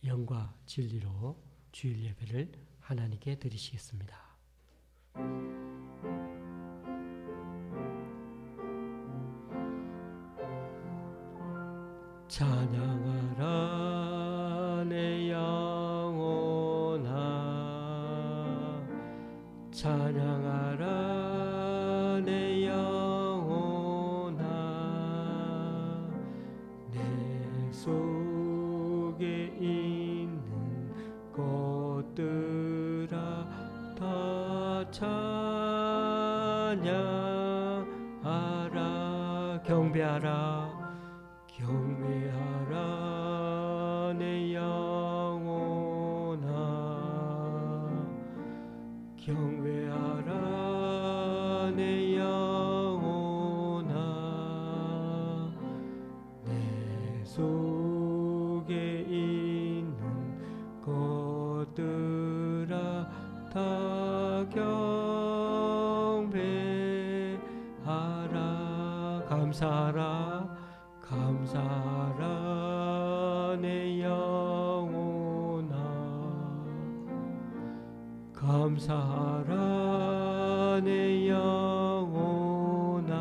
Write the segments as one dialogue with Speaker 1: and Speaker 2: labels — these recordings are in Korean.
Speaker 1: 영과 진리로 주일 예배를 하나님께 드리시겠습니다. 찬양하라 내 영혼아, 찬양하라 내 영혼아, 내 속에 있는 것들아 다 찬양하라. 경배하라 경배하라 내 영혼아, 경배하라 내 영혼아, 내 속에 있는 것들아 다 경배하라. 감사하라 감사하라 내 영혼아, 감사하라 내 영혼아,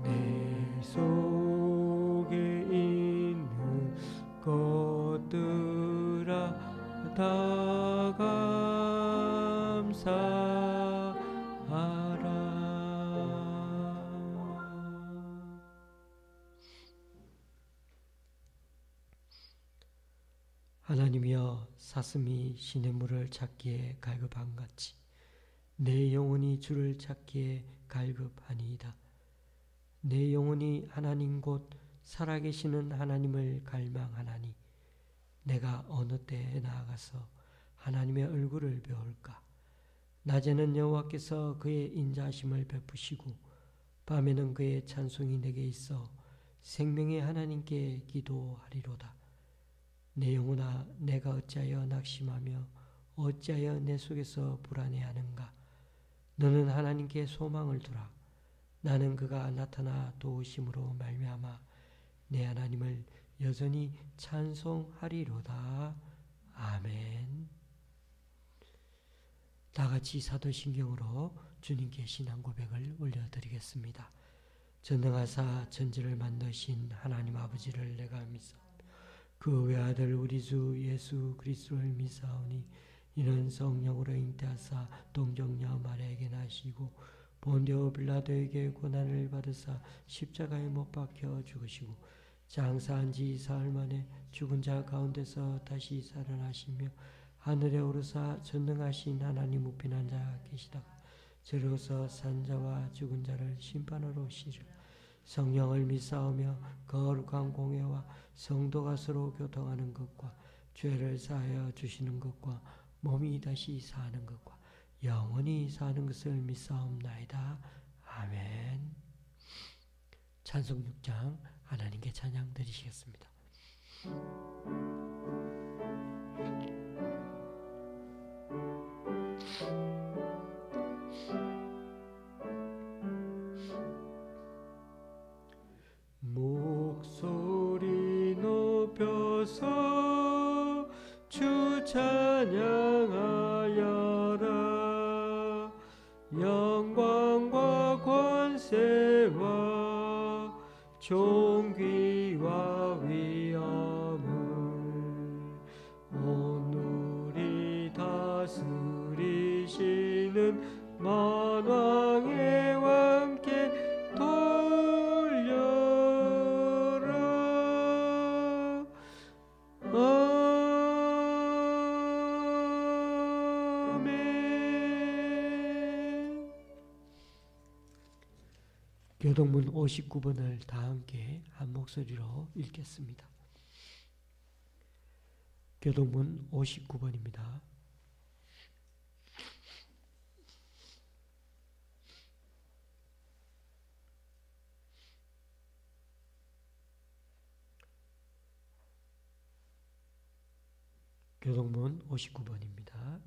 Speaker 1: 내 속에 있는 것들아 다 감사하라. 하나님이여, 사슴이 시냇물을 찾기에 갈급함같이 내 영혼이 주를 찾기에 갈급하니이다. 내 영혼이 하나님 곧 살아계시는 하나님을 갈망하나니 내가 어느 때에 나아가서 하나님의 얼굴을 배울까. 낮에는 여호와께서 그의 인자하심을 베푸시고 밤에는 그의 찬송이 내게 있어 생명의 하나님께 기도하리로다. 내 영혼아, 내가 어찌하여 낙심하며 어찌하여 내 속에서 불안해하는가. 너는 하나님께 소망을 두라. 나는 그가 나타나 도우심으로 말미암아 내 하나님을 여전히 찬송하리로다. 아멘. 다같이 사도신경으로 주님께 신앙 고백을 올려드리겠습니다. 전능하사 천지를 만드신 하나님 아버지를 내가 믿사오니 그 외아들 우리 주 예수 그리스도를 믿사오니 이는 성령으로 잉태하사 동정녀 마리아에게 나시고 본디오 빌라도에게 고난을 받으사 십자가에 못 박혀 죽으시고 장사한 지 사흘 만에 죽은 자 가운데서 다시 살아나시며 하늘에 오르사 전능하신 하나님 우편한 자 계시다가 저리로서 산 자와 죽은 자를 심판하러 오시리라. 성령을 믿사오며 거룩한 공회와 성도가 서로 교통하는 것과 죄를 사하여 주시는 것과 몸이 다시 사는 것과 영원히 사는 것을 믿사옵나이다. 아멘. 찬송 6장 하나님께 찬양 드리시겠습니다. 목소리 높여서 주 찬양하여라. 영광과 권세와 존귀와 위엄을 오늘이 다스리시는 만왕의 왕께 돌려라. 아멘. 교동문 59번을 다 함께 한 목소리로 읽겠습니다. 교동문 59번입니다. 교동문 59번입니다.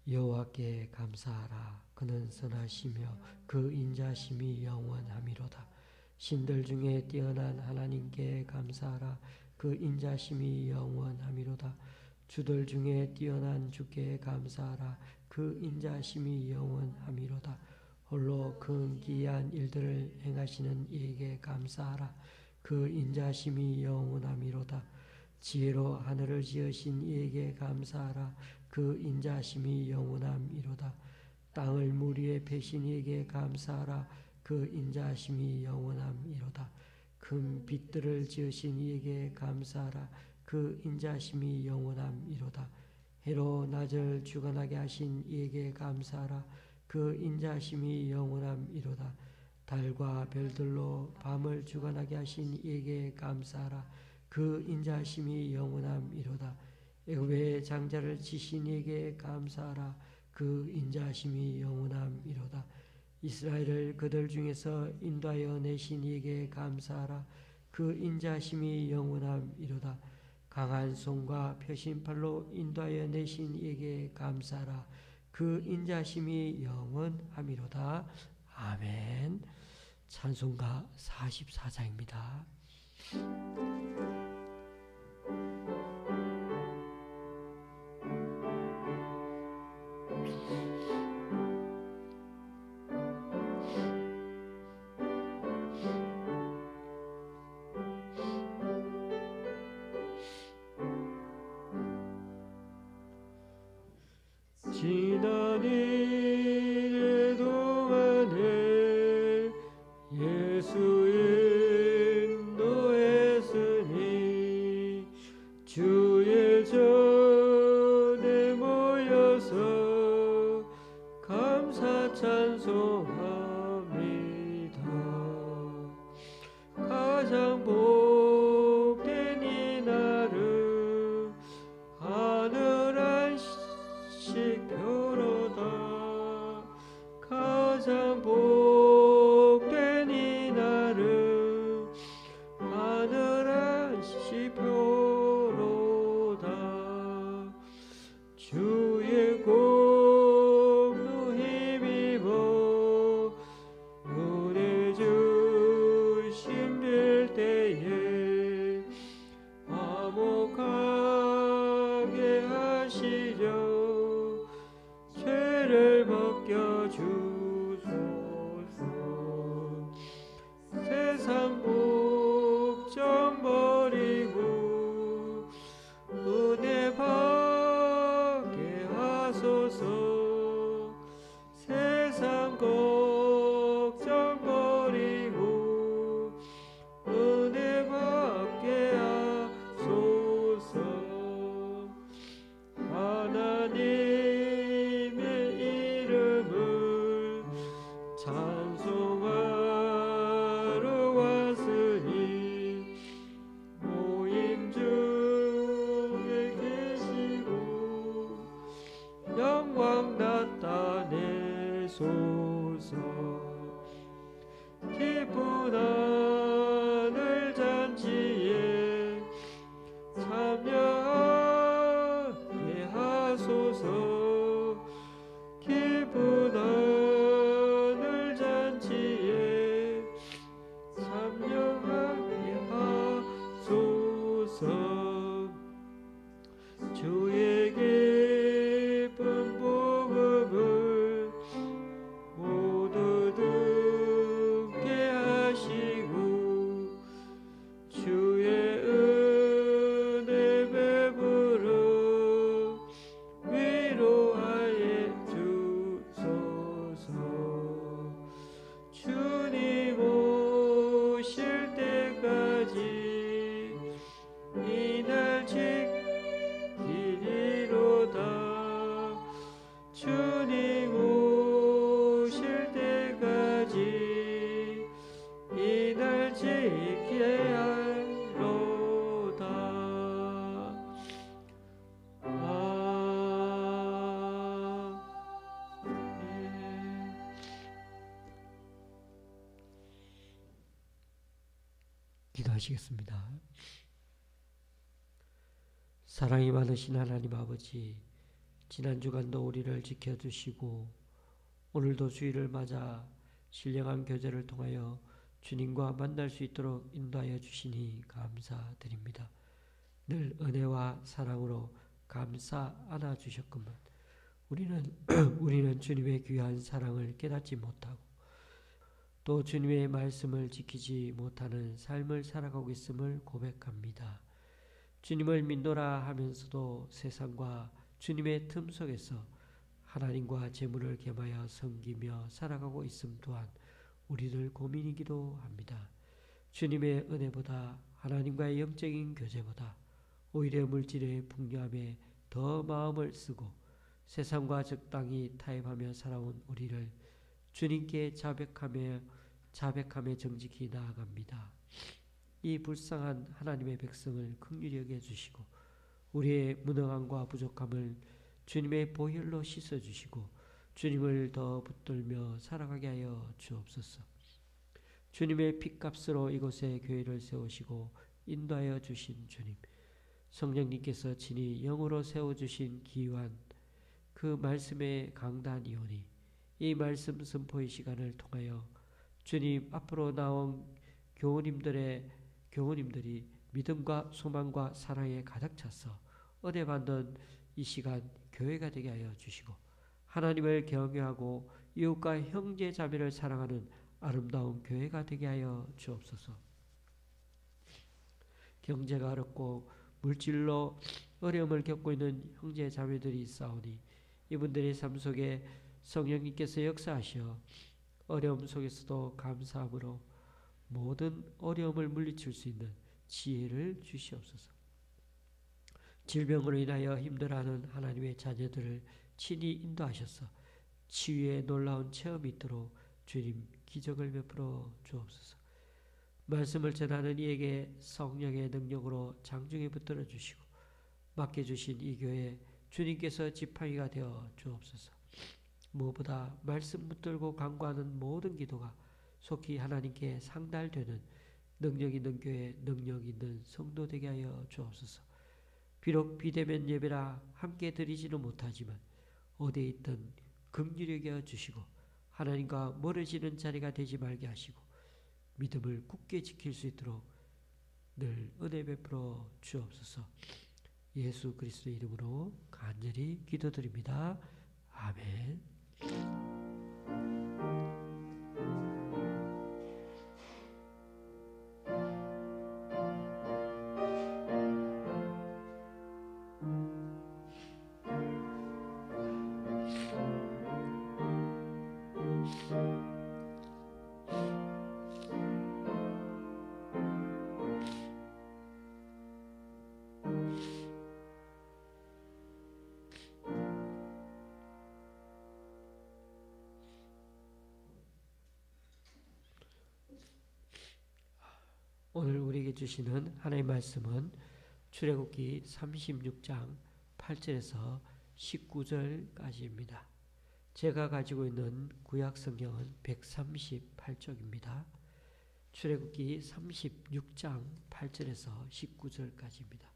Speaker 1: 여호와께 감사하라. 그는 선하시며 그 인자심이 영원함이로다. 신들 중에 뛰어난 하나님께 감사하라. 그 인자심이 영원함이로다. 주들 중에 뛰어난 주께 감사하라. 그 인자심이 영원함이로다. 홀로 근기이한 일들을 행하시는 이에게 감사하라. 그 인자심이 영원함이로다. 지혜로 하늘을 지으신 이에게 감사하라. 그 인자심이 영원함이로다. 땅을 물 위에 펴신 이에게 감사하라. 그 인자심이 영원함이로다. 금 빛들을 지으신 이에게 감사하라. 그 인자심이 영원함이로다. 해로 낮을 주관하게 하신 이에게 감사하라. 그 인자심이 영원함이로다. 달과 별들로 밤을 주관하게 하신 이에게 감사하라. 그 인자심이 영원함이로다. 애굽의 장자를 치신 이에게 감사하라. 그 인자심이 영원함이로다. 이스라엘을 그들 중에서 인도하여 내신 이에게 감사하라. 그 인자심이 영원함이로다. 강한 손과 펴신 팔로 인도하여 내신 이에게 감사하라. 그 인자심이 영원함이로다. 아멘. 찬송가 44장입니다. 지난 일의 동안에 예수 인도했으니 주의 전에 모여서 감사 찬송합니다. 가장 복된 이날은 하늘 안식표로다. 가장 복된 이날은 하늘 안식표로다. 주의 공로 힘입어 은혜 주심 될 때에 화목하게 하시려 죄를 벗겨주소서. 세상 목적 버리고 은혜 받게 하소서. 세상 걱정 버리고 은혜 받게 하소서. 하나님의 이름을 찬송하러 왔으니 모임 중에 계시고 영광 나타내소서. 기쁜 하늘 잔치에 참여하게 하소서. 기쁜 하늘 잔치에 참여하게 하소서. 주의 기쁜 복음을 모두 듣게 하시고 주의 은혜 베풀어 위로하여 주소서. 주님 오실 때까지 이날 지키리로다. 주님 오실 때까지 이날 지켜야 하리로다. 아멘. 기도하시겠습니다. 사랑이 많으신 하나님 아버지, 지난 주간도 우리를 지켜주시고 오늘도 주일을 맞아 신령한 교제를 통하여 주님과 만날 수 있도록 인도하여 주시니 감사드립니다. 늘 은혜와 사랑으로 감싸 안아주셨건만 우리는 주님의 귀한 사랑을 깨닫지 못하고 또 주님의 말씀을 지키지 못하는 삶을 살아가고 있음을 고백합니다. 주님을 믿노라 하면서도 세상과 주님의 틈 속에서 하나님과 재물을 겸하여 섬기며 살아가고 있음 또한 우리들 고민이기도 합니다. 주님의 은혜보다 하나님과의 영적인 교제보다 오히려 물질의 풍요함에 더 마음을 쓰고 세상과 적당히 타협하며 살아온 우리를 주님께 자백하며 정직히 나아갑니다. 이 불쌍한 하나님의 백성을 긍휼히 여겨주시고 우리의 무능함과 부족함을 주님의 보혈로 씻어주시고 주님을 더 붙들며 살아가게 하여 주옵소서. 주님의 핏값으로 이곳에 교회를 세우시고 인도하여 주신 주님, 성령님께서 친히 영으로 세워주신 기유한 그 말씀의 강단이오니 이 말씀 선포의 시간을 통하여 주님 앞으로 나온 교우님들이 믿음과 소망과 사랑에 가득 차서 은혜 받는 이 시간 교회가 되게 하여 주시고 하나님을 경외하고 이웃과 형제 자매를 사랑하는 아름다운 교회가 되게 하여 주옵소서. 경제가 어렵고 물질로 어려움을 겪고 있는 형제 자매들이 있사오니 이분들의 삶 속에 성령님께서 역사하셔 어려움 속에서도 감사함으로 모든 어려움을 물리칠 수 있는 지혜를 주시옵소서. 질병으로 인하여 힘들어하는 하나님의 자녀들을 친히 인도하셔서 치유의 놀라운 체험이 있도록 주님 기적을 베풀어 주옵소서. 말씀을 전하는 이에게 성령의 능력으로 장중에 붙들어 주시고 맡겨주신 이 교회 주님께서 지팡이가 되어 주옵소서. 무엇보다 말씀 붙들고 간구하는 모든 기도가 속히 하나님께 상달되는 능력 있는 교회, 능력 있는 성도 되게 하여 주옵소서. 비록 비대면 예배라 함께 드리지는 못하지만 어디에 있든 긍휼히 여겨 주시고 하나님과 멀어지는 자리가 되지 말게 하시고 믿음을 굳게 지킬 수 있도록 늘 은혜 베풀어 주옵소서. 예수 그리스도의 이름으로 간절히 기도드립니다. 아멘. 오늘 우리에게 주시는 하나님의 말씀은 출애굽기 36장 8절에서 19절까지입니다. 제가 가지고 있는 구약 성경은 138쪽입니다. 출애굽기 36장 8절에서 19절까지입니다.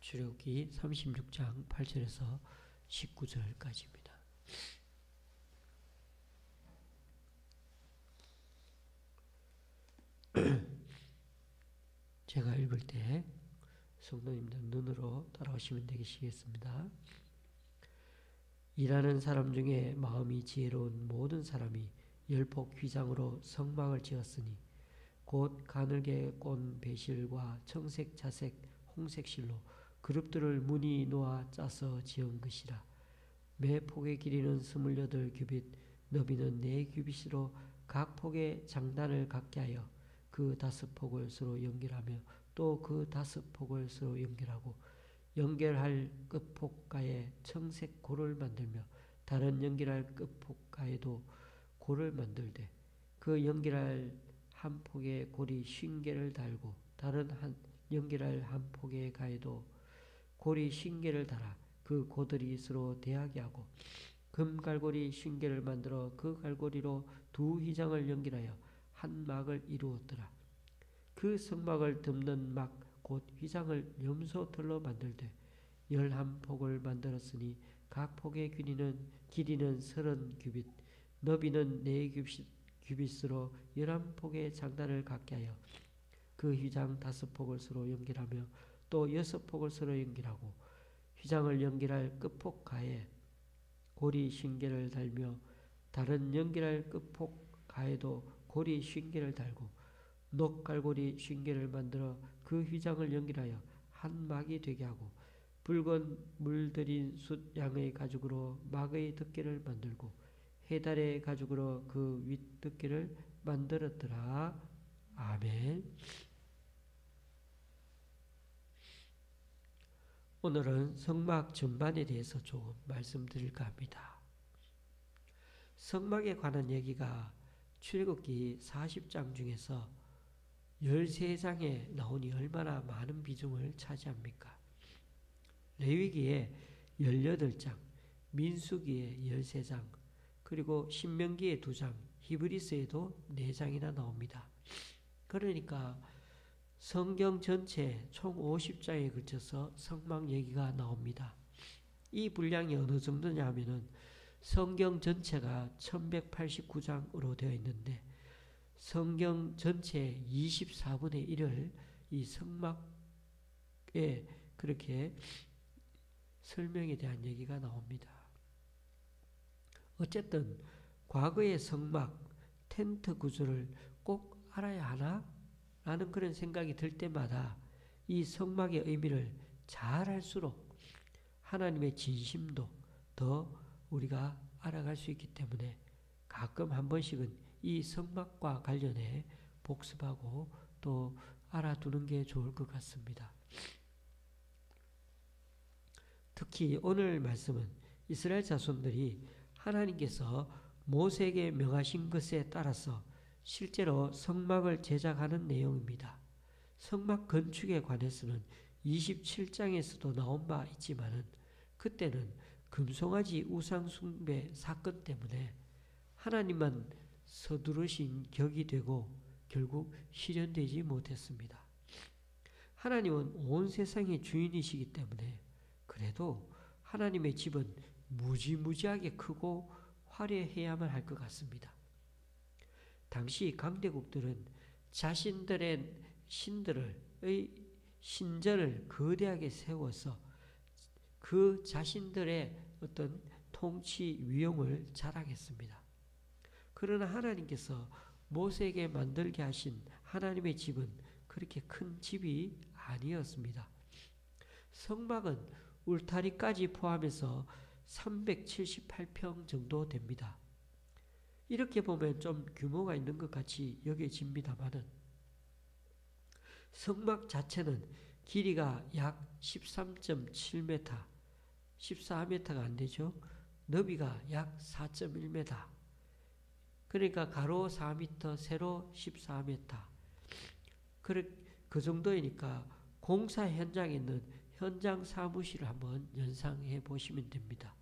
Speaker 1: 출애굽기 36장 8절에서 19절까지입니다. 제가 읽을 때 성도님들 눈으로 따라오시면 되시겠습니다. 일하는 사람 중에 마음이 지혜로운 모든 사람이 열폭 휘장으로 성막을 지었으니 곧 가늘게 꼰 배실과 청색, 자색, 홍색 실로 그룹들을 무늬 놓아 짜서 지은 것이라. 매 폭의 길이는 28규빗, 너비는 4규빗으로 각 폭의 장단을 갖게 하여 그 5폭을 서로 연결하며 또 그 5폭을 서로 연결하고 연결할 끝폭가에 청색 골을 만들며 다른 연결할 끝폭가에도 골을 만들되 그 연결할 한 폭에 골이 50개를 달고 다른 연결할 한 폭의 가에도 골이 50개를 달아 그 고들이 서로 대하게 하고 금갈고리 50개를 만들어 그 갈고리로 2 휘장을 연결하여 한 막을 이루었더라. 그 성막을 덮는 막 곧 휘장을 염소털로 만들되 11폭을 만들었으니 각 폭의 길이는 30규빗, 너비는 4규빗으로 11폭의 장단을 갖게 하여 그 휘장 5폭을 서로 연결하며 또 6폭을 서로 연결하고 휘장을 연결할 끝폭 가에 고리 쉰개를 달며 다른 연결할 끝폭 가에도 고리 쉰개를 달고 녹갈고리 쉰개를 만들어 그 휘장을 연결하여 한 막이 되게 하고 붉은 물들인 숫 양의 가죽으로 막의 덮개를 만들고 해달의 가죽으로 그 윗덮개를 만들었더라. 아멘. 오늘은 성막 전반에 대해서 조금 말씀드릴까 합니다. 성막에 관한 얘기가 출애굽기 40장 중에서 13장에 나오니 얼마나 많은 비중을 차지합니까? 레위기에 18장, 민수기에 13장, 그리고 신명기에 2장, 히브리서에도 4장이나 나옵니다. 그러니까 성경 전체 총 50장에 걸쳐서 성막 얘기가 나옵니다. 이 분량이 어느 정도냐 하면은 성경 전체가 1189장으로 되어 있는데 성경 전체 24분의 1을 이 성막에 그렇게 설명에 대한 얘기가 나옵니다. 어쨌든 과거의 성막, 텐트 구조를 꼭 알아야 하나? 라는 그런 생각이 들 때마다 이 성막의 의미를 잘 알수록 하나님의 진심도 더 우리가 알아갈 수 있기 때문에 가끔 한 번씩은 이 성막과 관련해 복습하고 또 알아두는 게 좋을 것 같습니다. 특히 오늘 말씀은 이스라엘 자손들이 하나님께서 모세에게 명하신 것에 따라서 실제로 성막을 제작하는 내용입니다. 성막 건축에 관해서는 27장에서도 나온 바 있지만은 그때는 금송아지 우상 숭배 사건 때문에 하나님만 서두르신 격이 되고 결국 실현되지 못했습니다. 하나님은 온 세상의 주인이시기 때문에 그래도 하나님의 집은 무지무지하게 크고 화려해야만 할 것 같습니다. 당시 강대국들은 자신들의 신전을 거대하게 세워서 그 자신들의 어떤 통치 위용을 자랑했습니다. 그러나 하나님께서 모세에게 만들게 하신 하나님의 집은 그렇게 큰 집이 아니었습니다. 성막은 울타리까지 포함해서 378평 정도 됩니다. 이렇게 보면 좀 규모가 있는 것 같이 여겨집니다만은 성막 자체는 길이가 약 13.7m, 14m가 안 되죠. 너비가 약 4.1m. 그러니까 가로 4m, 세로 14m. 그 정도이니까 공사 현장에 있는 현장 사무실을 한번 연상해 보시면 됩니다.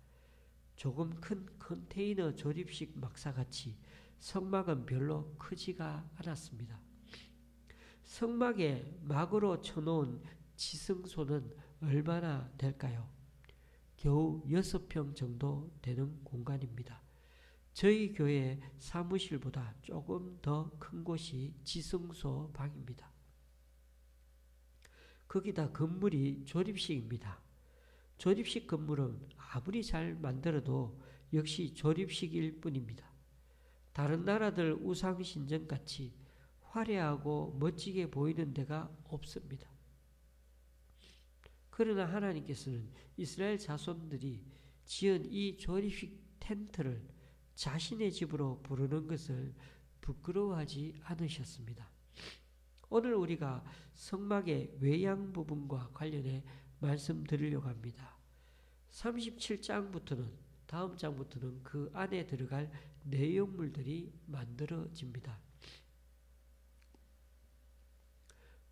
Speaker 1: 조금 큰 컨테이너 조립식 막사같이 성막은 별로 크지가 않았습니다. 성막에 막으로 쳐놓은 지성소는 얼마나 될까요? 겨우 6평 정도 되는 공간입니다. 저희 교회 사무실보다 조금 더 큰 곳이 지성소 방입니다. 거기다 건물이 조립식입니다. 조립식 건물은 아무리 잘 만들어도 역시 조립식일 뿐입니다. 다른 나라들 우상신전같이 화려하고 멋지게 보이는 데가 없습니다. 그러나 하나님께서는 이스라엘 자손들이 지은 이 조립식 텐트를 자신의 집으로 부르는 것을 부끄러워하지 않으셨습니다. 오늘 우리가 성막의 외양 부분과 관련해 말씀드리려고 합니다. 37장부터는 다음 장부터는 그 안에 들어갈 내용물들이 만들어집니다.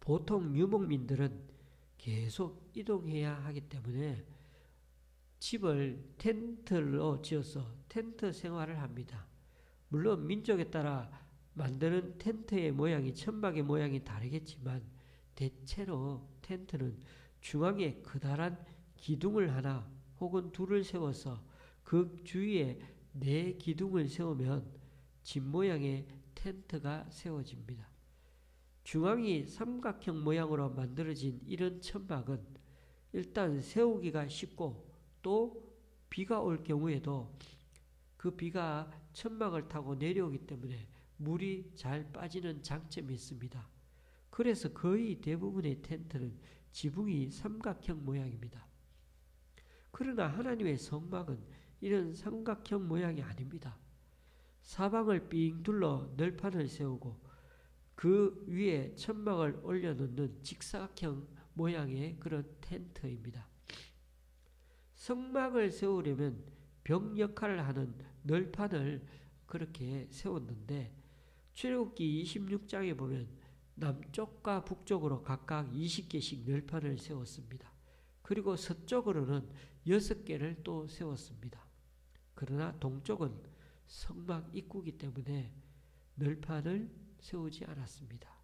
Speaker 1: 보통 유목민들은 계속 이동해야 하기 때문에 집을 텐트로 지어서 텐트 생활을 합니다. 물론 민족에 따라 만드는 텐트의 모양이 천막의 모양이 다르겠지만 대체로 텐트는 중앙에 커다란 기둥을 하나 혹은 둘을 세워서 그 주위에 4기둥을 세우면 집 모양의 텐트가 세워집니다. 중앙이 삼각형 모양으로 만들어진 이런 천막은 일단 세우기가 쉽고 또 비가 올 경우에도 그 비가 천막을 타고 내려오기 때문에 물이 잘 빠지는 장점이 있습니다. 그래서 거의 대부분의 텐트는 지붕이 삼각형 모양입니다. 그러나 하나님의 성막은 이런 삼각형 모양이 아닙니다. 사방을 삥 둘러 널판을 세우고 그 위에 천막을 올려놓는 직사각형 모양의 그런 텐트입니다. 성막을 세우려면 벽 역할을 하는 널판을 그렇게 세웠는데 출애굽기 26장에 보면 남쪽과 북쪽으로 각각 20개씩 널판을 세웠습니다. 그리고 서쪽으로는 6개를 또 세웠습니다. 그러나 동쪽은 성막 입구이기 때문에 널판을 세우지 않았습니다.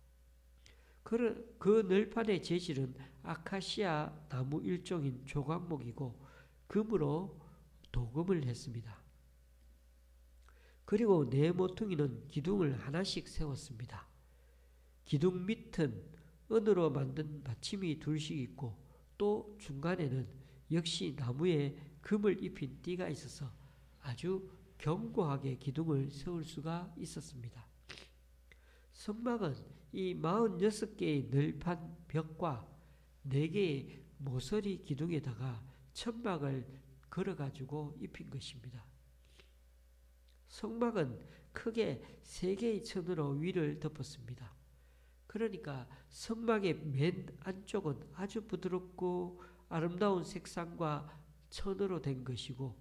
Speaker 1: 그 널판의 재질은 아카시아 나무 일종인 조각목이고 금으로 도금을 했습니다. 그리고 네 모퉁이는 기둥을 하나씩 세웠습니다. 기둥 밑은 은으로 만든 받침이 둘씩 있고 또 중간에는 역시 나무에 금을 입힌 띠가 있어서 아주 견고하게 기둥을 세울 수가 있었습니다. 성막은 이 46개의 널판 벽과 4개의 모서리 기둥에다가 천막을 걸어가지고 입힌 것입니다. 성막은 크게 3개의 천으로 위를 덮었습니다. 그러니까 성막의 맨 안쪽은 아주 부드럽고 아름다운 색상과 천으로 된 것이고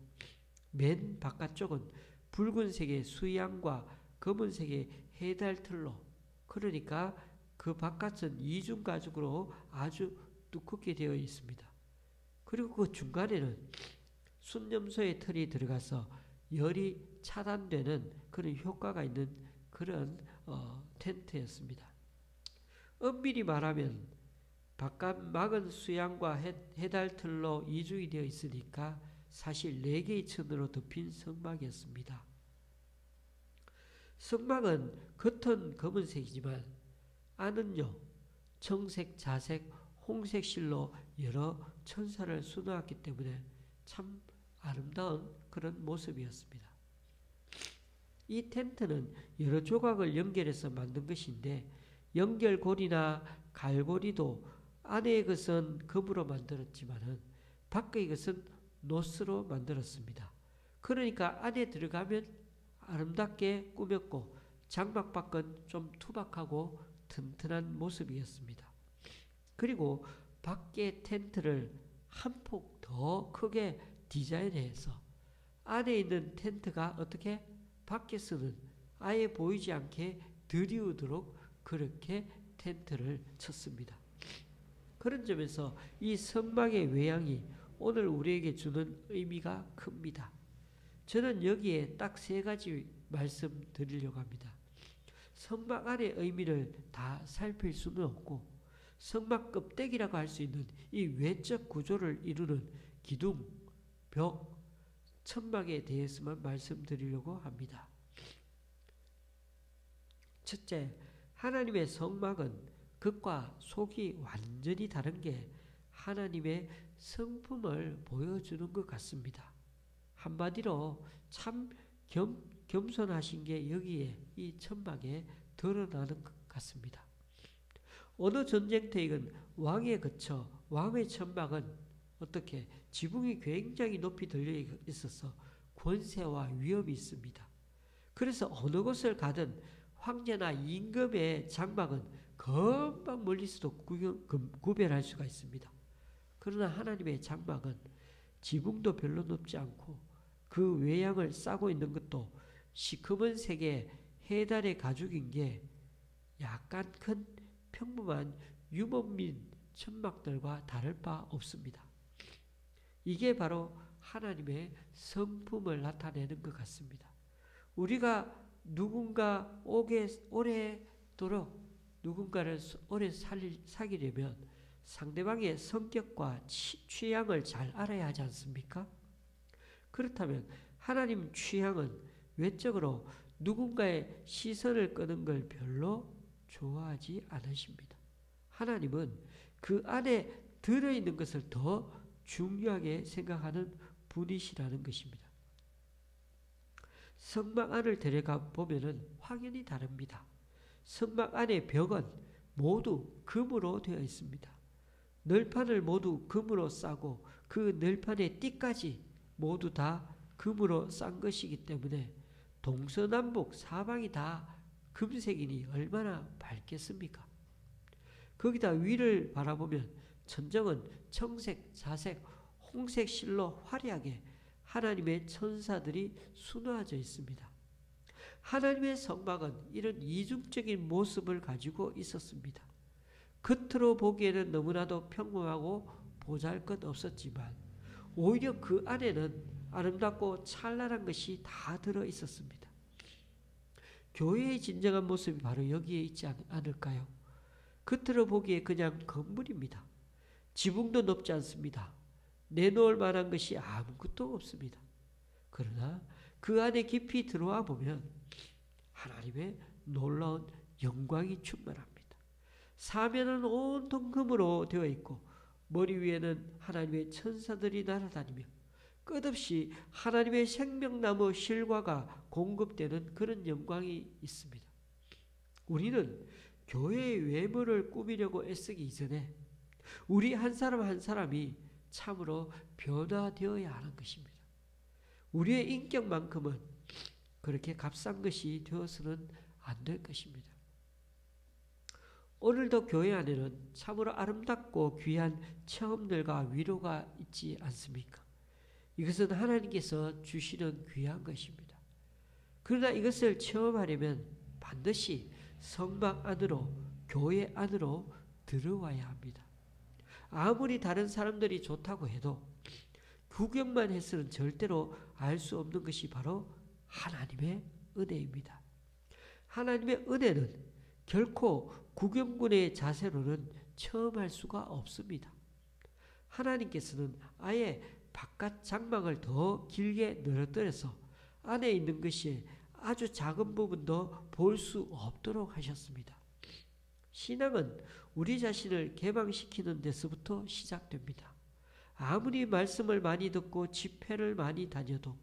Speaker 1: 맨 바깥쪽은 붉은색의 수양과 검은색의 해달틀로, 그러니까 그 바깥은 이중 가죽으로 아주 두껍게 되어 있습니다. 그리고 그 중간에는 순념소의 털이 들어가서 열이 차단되는 그런 효과가 있는 그런 텐트였습니다. 엄밀히 말하면 바깥 막은 수양과 해달틀로 이중이 되어 있으니까 사실 4개의 천으로 덮인 성막이었습니다. 성막은 겉은 검은색이지만 안은요 청색, 자색, 홍색 실로 여러 천사를 수놓았기 때문에 참 아름다운 그런 모습이었습니다. 이 텐트는 여러 조각을 연결해서 만든 것인데 연결고리나 갈고리도 안의 것은 금으로 만들었지만은 밖의 것은 노스로 만들었습니다. 그러니까 안에 들어가면 아름답게 꾸몄고 장막 밖은 좀 투박하고 튼튼한 모습이었습니다. 그리고 밖의 텐트를 한 폭 더 크게 디자인해서 안에 있는 텐트가 어떻게 밖에서는 아예 보이지 않게 드리우도록 그렇게 텐트를 쳤습니다. 그런 점에서 이 성막의 외양이 오늘 우리에게 주는 의미가 큽니다. 저는 여기에 딱 3가지 말씀드리려고 합니다. 성막 안의 의미를 다 살필 수는 없고 성막 껍데기라고 할 수 있는 이 외적 구조를 이루는 기둥, 벽, 천막에 대해서만 말씀드리려고 합니다. 첫째, 하나님의 성막은 겉과 속이 완전히 다른 게 하나님의 성품을 보여주는 것 같습니다. 한마디로 참 겸손하신 게 여기에 이 천막에 드러나는 것 같습니다. 어느 전쟁터이건 왕에 거쳐 왕의 천막은 어떻게 지붕이 굉장히 높이 들려 있어서 권세와 위협이 있습니다. 그래서 어느 곳을 가든 황제나 임금의 장막은 금방 멀리서도 구별할 수가 있습니다. 그러나 하나님의 장막은 지붕도 별로 높지 않고 그 외양을 싸고 있는 것도 시커먼 색의 해달의 가죽인 게 약간 큰 평범한 유목민 천막들과 다를 바 없습니다. 이게 바로 하나님의 성품을 나타내는 것 같습니다. 우리가 누군가 오래도록 누군가를 오래 사귀려면 상대방의 성격과 취향을 잘 알아야 하지 않습니까? 그렇다면 하나님 취향은 외적으로 누군가의 시선을 끄는 걸 별로 좋아하지 않으십니다. 하나님은 그 안에 들어있는 것을 더 중요하게 생각하는 분이시라는 것입니다. 성막 안을 들어가 보면은 확연히 다릅니다. 성막 안의 벽은 모두 금으로 되어 있습니다. 널판을 모두 금으로 싸고 그 널판의 띠까지 모두 다 금으로 싼 것이기 때문에 동서남북 사방이 다 금색이니 얼마나 밝겠습니까? 거기다 위를 바라보면 천정은 청색, 자색, 홍색 실로 화려하게 하나님의 천사들이 수놓아져 있습니다. 하나님의 성막은 이런 이중적인 모습을 가지고 있었습니다. 겉으로 보기에는 너무나도 평범하고 보잘것없었지만 오히려 그 안에는 아름답고 찬란한 것이 다 들어 있었습니다. 교회의 진정한 모습이 바로 여기에 있지 않을까요? 겉으로 보기에 그냥 건물입니다. 지붕도 높지 않습니다. 내놓을 만한 것이 아무것도 없습니다. 그러나 그 안에 깊이 들어와 보면 하나님의 놀라운 영광이 충만합니다. 사면은 온통 금으로 되어 있고 머리 위에는 하나님의 천사들이 날아다니며 끝없이 하나님의 생명나무 실과가 공급되는 그런 영광이 있습니다. 우리는 교회의 외모를 꾸미려고 애쓰기 이전에 우리 한 사람 한 사람이 참으로 변화되어야 하는 것입니다. 우리의 인격만큼은 그렇게 값싼 것이 되어서는 안 될 것입니다. 오늘도 교회 안에는 참으로 아름답고 귀한 체험들과 위로가 있지 않습니까? 이것은 하나님께서 주시는 귀한 것입니다. 그러나 이것을 체험하려면 반드시 성막 안으로, 교회 안으로 들어와야 합니다. 아무리 다른 사람들이 좋다고 해도 구경만 해서는 절대로 알 수 없는 것이 바로 하나님의 은혜입니다. 하나님의 은혜는 결코 구경꾼의 자세로는 체험할 수가 없습니다. 하나님께서는 아예 바깥 장막을 더 길게 늘어뜨려서 안에 있는 것이 아주 작은 부분도 볼 수 없도록 하셨습니다. 신앙은 우리 자신을 개방시키는 데서부터 시작됩니다. 아무리 말씀을 많이 듣고 집회를 많이 다녀도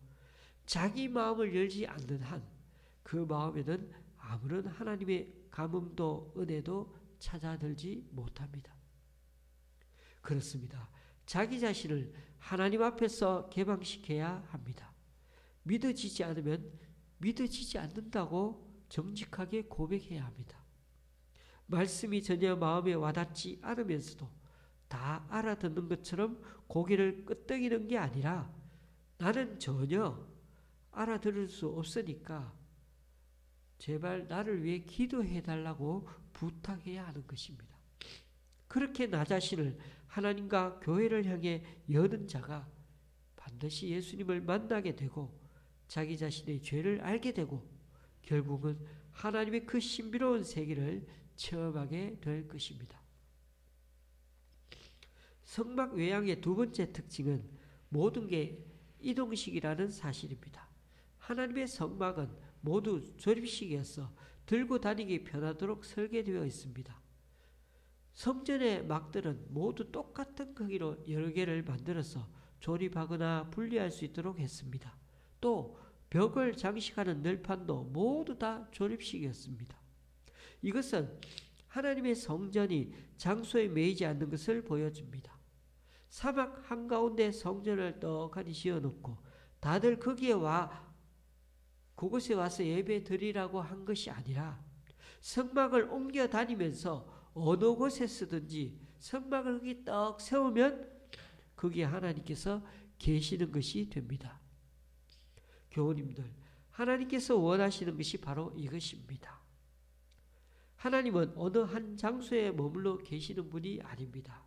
Speaker 1: 자기 마음을 열지 않는 한 그 마음에는 아무런 하나님의 감흥도 은혜도 찾아들지 못합니다. 그렇습니다. 자기 자신을 하나님 앞에서 개방시켜야 합니다. 믿어지지 않으면 믿어지지 않는다고 정직하게 고백해야 합니다. 말씀이 전혀 마음에 와닿지 않으면서도 다 알아듣는 것처럼 고개를 끄덕이는 게 아니라 나는 전혀 알아들을 수 없으니까 제발 나를 위해 기도해 달라고 부탁해야 하는 것입니다. 그렇게 나 자신을 하나님과 교회를 향해 여는 자가 반드시 예수님을 만나게 되고 자기 자신의 죄를 알게 되고 결국은 하나님의 그 신비로운 세계를 체험하게 될 것입니다. 성막 외양의 두 번째 특징은 모든 게 이동식이라는 사실입니다. 하나님의 성막은 모두 조립식이어서 들고 다니기 편하도록 설계되어 있습니다. 성전의 막들은 모두 똑같은 크기로 여러 개를 만들어서 조립하거나 분리할 수 있도록 했습니다. 또 벽을 장식하는 널판도 모두 다 조립식이었습니다. 이것은 하나님의 성전이 장소에 매이지 않는 것을 보여줍니다. 사막 한가운데 성전을 떡하니 지어놓고 다들 그곳에 와서 예배 드리라고 한 것이 아니라 성막을 옮겨 다니면서 어느 곳에 쓰든지 성막을 거기 떡 세우면 거기에 하나님께서 계시는 것이 됩니다. 교우님들, 하나님께서 원하시는 것이 바로 이것입니다. 하나님은 어느 한 장소에 머물러 계시는 분이 아닙니다.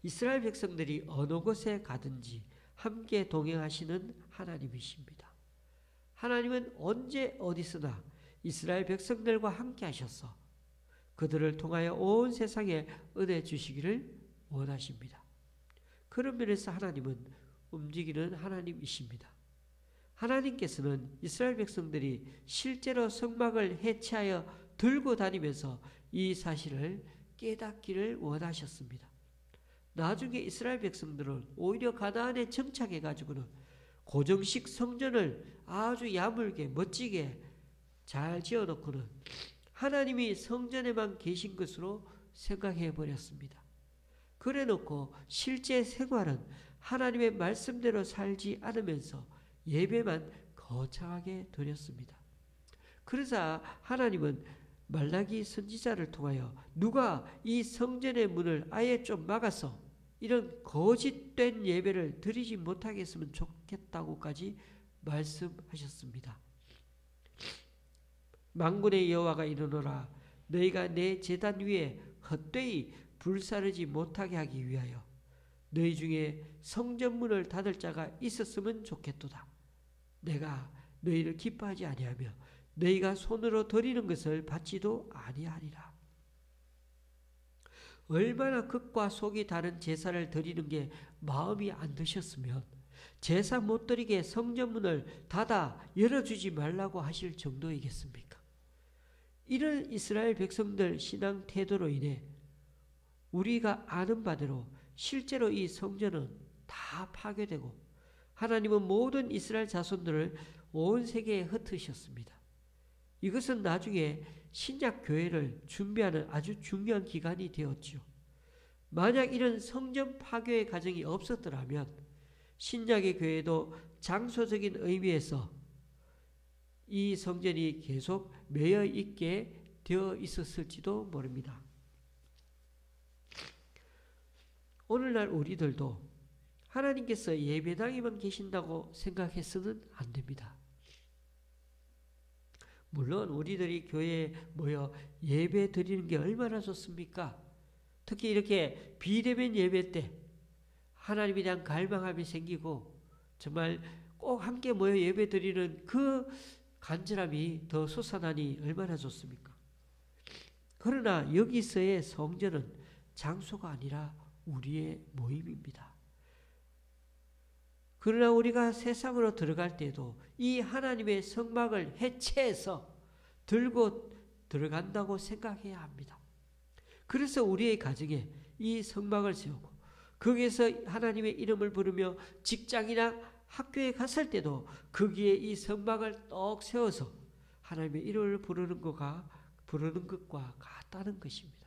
Speaker 1: 이스라엘 백성들이 어느 곳에 가든지 함께 동행하시는 하나님이십니다. 하나님은 언제 어디서나 이스라엘 백성들과 함께 하셔서 그들을 통하여 온 세상에 은혜 주시기를 원하십니다. 그런 면에서 하나님은 움직이는 하나님이십니다. 하나님께서는 이스라엘 백성들이 실제로 성막을 해체하여 들고 다니면서 이 사실을 깨닫기를 원하셨습니다. 나중에 이스라엘 백성들은 오히려 가나안에 정착해가지고는 고정식 성전을 아주 야물게 멋지게 잘 지어놓고는 하나님이 성전에만 계신 것으로 생각해 버렸습니다. 그래 놓고 실제 생활은 하나님의 말씀대로 살지 않으면서 예배만 거창하게 드렸습니다. 그러자 하나님은 말라기 선지자를 통하여 누가 이 성전의 문을 아예 좀 막아서 이런 거짓된 예배를 드리지 못하게 했으면 좋겠다고까지 말씀하셨습니다. 만군의 여호와가 이르노라 너희가 내 제단 위에 헛되이 불사르지 못하게 하기 위하여 너희 중에 성전문을 닫을 자가 있었으면 좋겠도다. 내가 너희를 기뻐하지 아니하며 너희가 손으로 드리는 것을 받지도 아니하리라. 얼마나 극과 속이 다른 제사를 드리는 게 마음이 안 드셨으면 제사 못 드리게 성전문을 닫아 열어주지 말라고 하실 정도이겠습니까? 이런 이스라엘 백성들 신앙 태도로 인해 우리가 아는 바대로 실제로 이 성전은 다 파괴되고 하나님은 모든 이스라엘 자손들을 온 세계에 흩으셨습니다. 이것은 나중에 신약 교회를 준비하는 아주 중요한 기간이 되었죠. 만약 이런 성전 파괴의 과정이 없었더라면 신약의 교회도 장소적인 의미에서 이 성전이 계속 매여 있게 되어 있었을지도 모릅니다. 오늘날 우리들도 하나님께서 예배당에만 계신다고 생각해서는 안 됩니다. 물론 우리들이 교회에 모여 예배 드리는 게 얼마나 좋습니까? 특히 이렇게 비대면 예배 때 하나님에 대한 갈망함이 생기고 정말 꼭 함께 모여 예배 드리는 그 간절함이 더 솟아나니 얼마나 좋습니까? 그러나 여기서의 성전은 장소가 아니라 우리의 모임입니다. 그러나 우리가 세상으로 들어갈 때도 이 하나님의 성막을 해체해서 들고 들어간다고 생각해야 합니다. 그래서 우리의 가정에 이 성막을 세우고 거기에서 하나님의 이름을 부르며 직장이나 학교에 갔을 때도 거기에 이 성막을 떡 세워서 하나님의 이름을 부르는 것과 같다는 것입니다.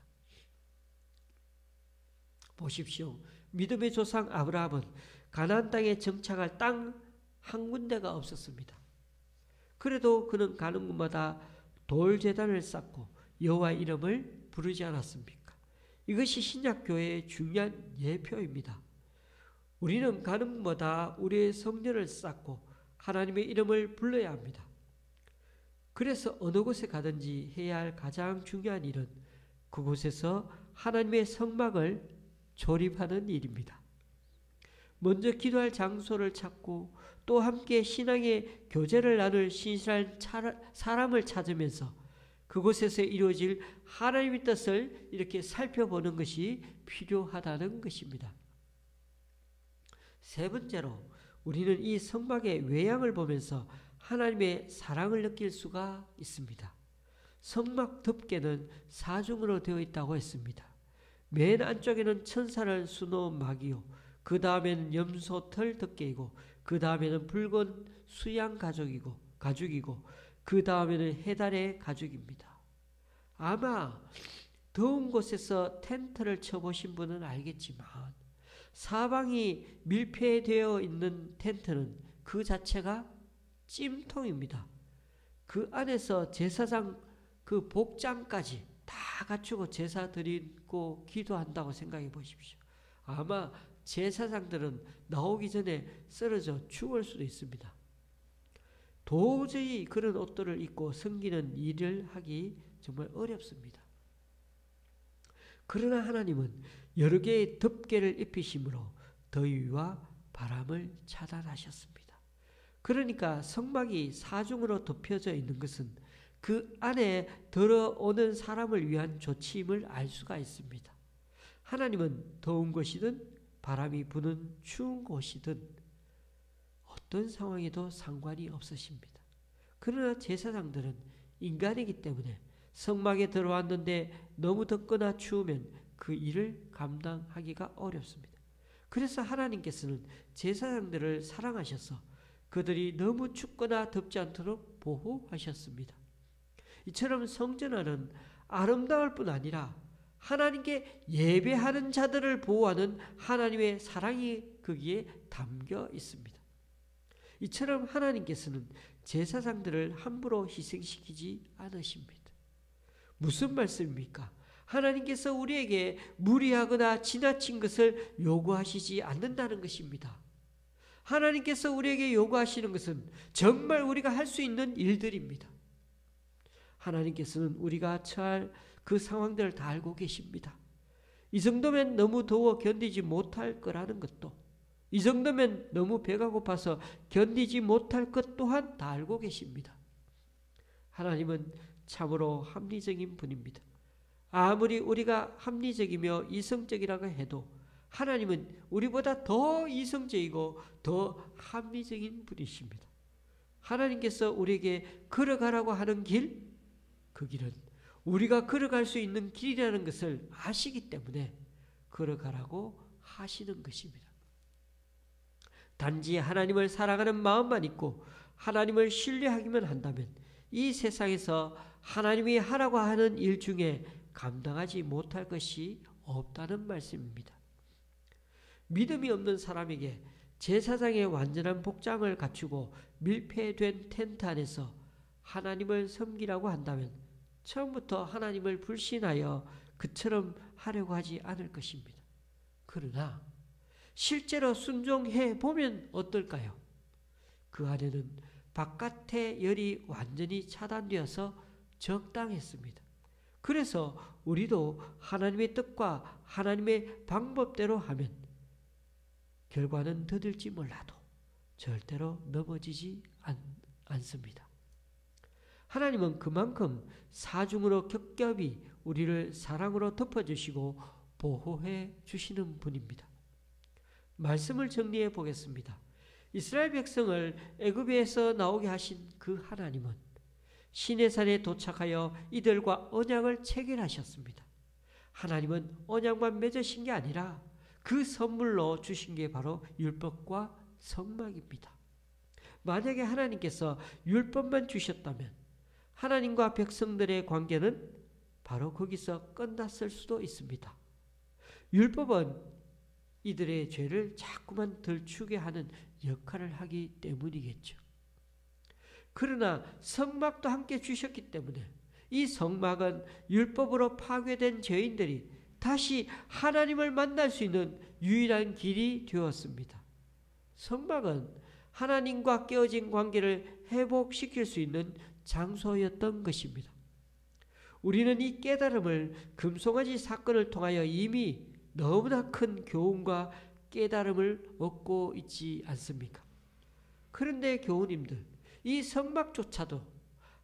Speaker 1: 보십시오. 믿음의 조상 아브라함은 가나안 땅에 정착할 땅 한 군데가 없었습니다. 그래도 그는 가는 곳마다 돌제단을 쌓고 여호와의 이름을 부르지 않았습니까? 이것이 신약교회의 중요한 예표입니다. 우리는 가는 곳마다 우리의 성전을 쌓고 하나님의 이름을 불러야 합니다. 그래서 어느 곳에 가든지 해야 할 가장 중요한 일은 그곳에서 하나님의 성막을 조립하는 일입니다. 먼저 기도할 장소를 찾고 또 함께 신앙의 교제를 나눌 신실한 사람을 찾으면서 그곳에서 이루어질 하나님의 뜻을 이렇게 살펴보는 것이 필요하다는 것입니다. 세 번째로 우리는 이 성막의 외양을 보면서 하나님의 사랑을 느낄 수가 있습니다. 성막 덮개는 사중으로 되어 있다고 했습니다. 맨 안쪽에는 천사를 수놓은 막이요 그 다음에는 염소털 덮개이고 그 다음에는 붉은 수양 가죽이고 그 다음에는 해달의 가죽입니다. 아마 더운 곳에서 텐트를 쳐보신 분은 알겠지만 사방이 밀폐되어 있는 텐트는 그 자체가 찜통입니다. 그 안에서 제사장 그 복장까지 다 갖추고 제사 드리고 기도한다고 생각해 보십시오. 아마 제사장들은 나오기 전에 쓰러져 죽을 수도 있습니다. 도저히 그런 옷들을 입고 섬기는 일을 하기 정말 어렵습니다. 그러나 하나님은 여러 개의 덮개를 입히심으로 더위와 바람을 차단하셨습니다. 그러니까 성막이 사중으로 덮여져 있는 것은 그 안에 들어오는 사람을 위한 조치임을 알 수가 있습니다. 하나님은 더운 곳이든 바람이 부는 추운 곳이든 어떤 상황에도 상관이 없으십니다. 그러나 제사장들은 인간이기 때문에 성막에 들어왔는데 너무 덥거나 추우면 그 일을 감당하기가 어렵습니다. 그래서 하나님께서는 제사장들을 사랑하셔서 그들이 너무 춥거나 덥지 않도록 보호하셨습니다. 이처럼 성전 안은 아름다울 뿐 아니라 하나님께 예배하는 자들을 보호하는 하나님의 사랑이 거기에 담겨 있습니다. 이처럼 하나님께서는 제사장들을 함부로 희생시키지 않으십니다. 무슨 말씀입니까? 하나님께서 우리에게 무리하거나 지나친 것을 요구하시지 않는다는 것입니다. 하나님께서 우리에게 요구하시는 것은 정말 우리가 할 수 있는 일들입니다. 하나님께서는 우리가 처할 그 상황들을 다 알고 계십니다. 이 정도면 너무 더워 견디지 못할 거라는 것도, 이 정도면 너무 배가 고파서 견디지 못할 것 또한 다 알고 계십니다. 하나님은 참으로 합리적인 분입니다. 아무리 우리가 합리적이며 이성적이라고 해도 하나님은 우리보다 더 이성적이고 더 합리적인 분이십니다. 하나님께서 우리에게 걸어가라고 하는 길, 그 길은 우리가 걸어갈 수 있는 길이라는 것을 아시기 때문에 걸어가라고 하시는 것입니다. 단지 하나님을 사랑하는 마음만 있고 하나님을 신뢰하기만 한다면 이 세상에서 하나님이 하라고 하는 일 중에 감당하지 못할 것이 없다는 말씀입니다. 믿음이 없는 사람에게 제사장의 완전한 복장을 갖추고 밀폐된 텐트 안에서 하나님을 섬기라고 한다면 처음부터 하나님을 불신하여 그처럼 하려고 하지 않을 것입니다. 그러나 실제로 순종해 보면 어떨까요? 그 안에는 바깥의 열이 완전히 차단되어서 적당했습니다. 그래서 우리도 하나님의 뜻과 하나님의 방법대로 하면 결과는 더딜지 몰라도 절대로 넘어지지 않습니다. 하나님은 그만큼 사중으로 겹겹이 우리를 사랑으로 덮어주시고 보호해 주시는 분입니다. 말씀을 정리해 보겠습니다. 이스라엘 백성을 애굽에서 나오게 하신 그 하나님은 시내산에 도착하여 이들과 언약을 체결하셨습니다. 하나님은 언약만 맺으신 게 아니라 그 선물로 주신 게 바로 율법과 성막입니다. 만약에 하나님께서 율법만 주셨다면 하나님과 백성들의 관계는 바로 거기서 끝났을 수도 있습니다. 율법은 이들의 죄를 자꾸만 덜추게 하는 역할을 하기 때문이겠죠. 그러나 성막도 함께 주셨기 때문에 이 성막은 율법으로 파괴된 죄인들이 다시 하나님을 만날 수 있는 유일한 길이 되었습니다. 성막은 하나님과 깨어진 관계를 회복시킬 수 있는 장소였던 것입니다. 우리는 이 깨달음을 금송아지 사건을 통하여 이미 너무나 큰 교훈과 깨달음을 얻고 있지 않습니까? 그런데 교우님들, 이 성막조차도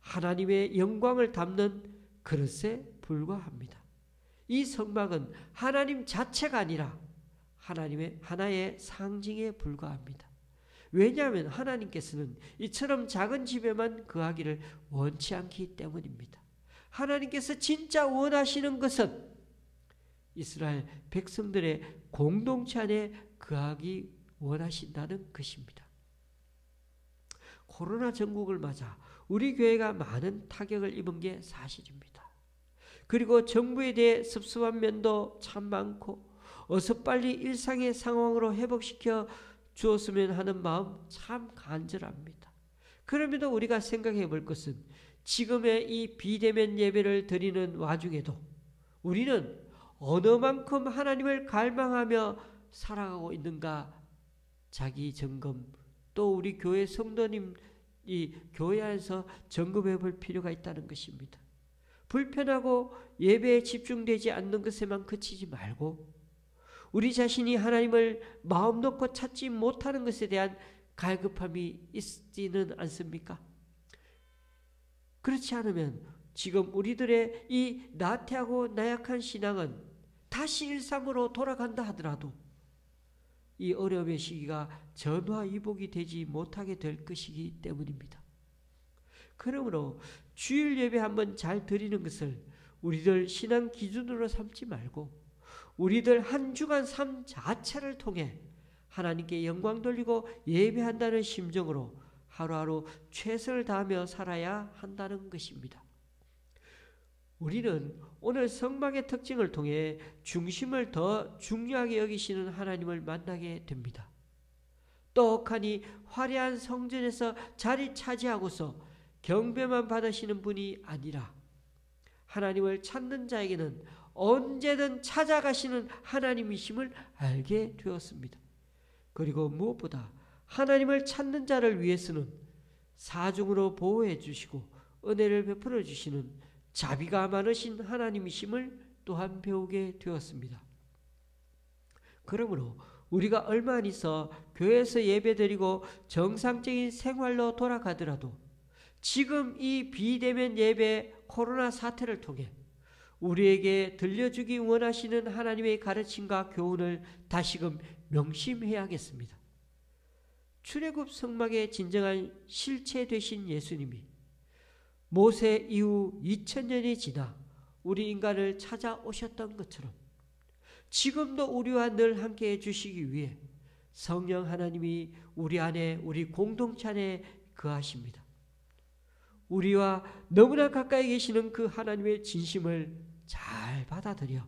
Speaker 1: 하나님의 영광을 담는 그릇에 불과합니다. 이 성막은 하나님 자체가 아니라 하나님의 하나의 상징에 불과합니다. 왜냐하면 하나님께서는 이처럼 작은 집에만 거하기를 원치 않기 때문입니다. 하나님께서 진짜 원하시는 것은 이스라엘 백성들의 공동체 안에 거하기 원하신다는 것입니다. 코로나 전국을 맞아 우리 교회가 많은 타격을 입은 게 사실입니다. 그리고 정부에 대해 섭섭한 면도 참 많고 어서 빨리 일상의 상황으로 회복시켜 주었으면 하는 마음 참 간절합니다. 그럼에도 우리가 생각해 볼 것은 지금의 이 비대면 예배를 드리는 와중에도 우리는 어느 만큼 하나님을 갈망하며 살아가고 있는가 자기 점검, 또 우리 교회 성도님이 교회 안에서 점검해 볼 필요가 있다는 것입니다. 불편하고 예배에 집중되지 않는 것에만 그치지 말고 우리 자신이 하나님을 마음 놓고 찾지 못하는 것에 대한 갈급함이 있지는 않습니까? 그렇지 않으면 지금 우리들의 이 나태하고 나약한 신앙은 다시 일상으로 돌아간다 하더라도 이 어려움의 시기가 전화위복이 되지 못하게 될 것이기 때문입니다. 그러므로 주일 예배 한번 잘 드리는 것을 우리들 신앙 기준으로 삼지 말고 우리들 한 주간 삶 자체를 통해 하나님께 영광 돌리고 예배한다는 심정으로 하루하루 최선을 다하며 살아야 한다는 것입니다. 우리는 오늘 성막의 특징을 통해 중심을 더 중요하게 여기시는 하나님을 만나게 됩니다. 떡하니 화려한 성전에서 자리 차지하고서 경배만 받으시는 분이 아니라 하나님을 찾는 자에게는 언제든 찾아가시는 하나님이심을 알게 되었습니다. 그리고 무엇보다 하나님을 찾는 자를 위해서는 사중으로 보호해 주시고 은혜를 베풀어 주시는 자비가 많으신 하나님이심을 또한 배우게 되었습니다. 그러므로 우리가 얼마 안 있어 교회에서 예배드리고 정상적인 생활로 돌아가더라도 지금 이 비대면 예배 코로나 사태를 통해 우리에게 들려주기 원하시는 하나님의 가르침과 교훈을 다시금 명심해야겠습니다. 출애굽 성막의 진정한 실체 되신 예수님이 모세 이후 2000년이 지나 우리 인간을 찾아오셨던 것처럼 지금도 우리와 늘 함께해 주시기 위해 성령 하나님이 우리 안에, 우리 공동체 안에 거하십니다. 우리와 너무나 가까이 계시는 그 하나님의 진심을 잘 받아들여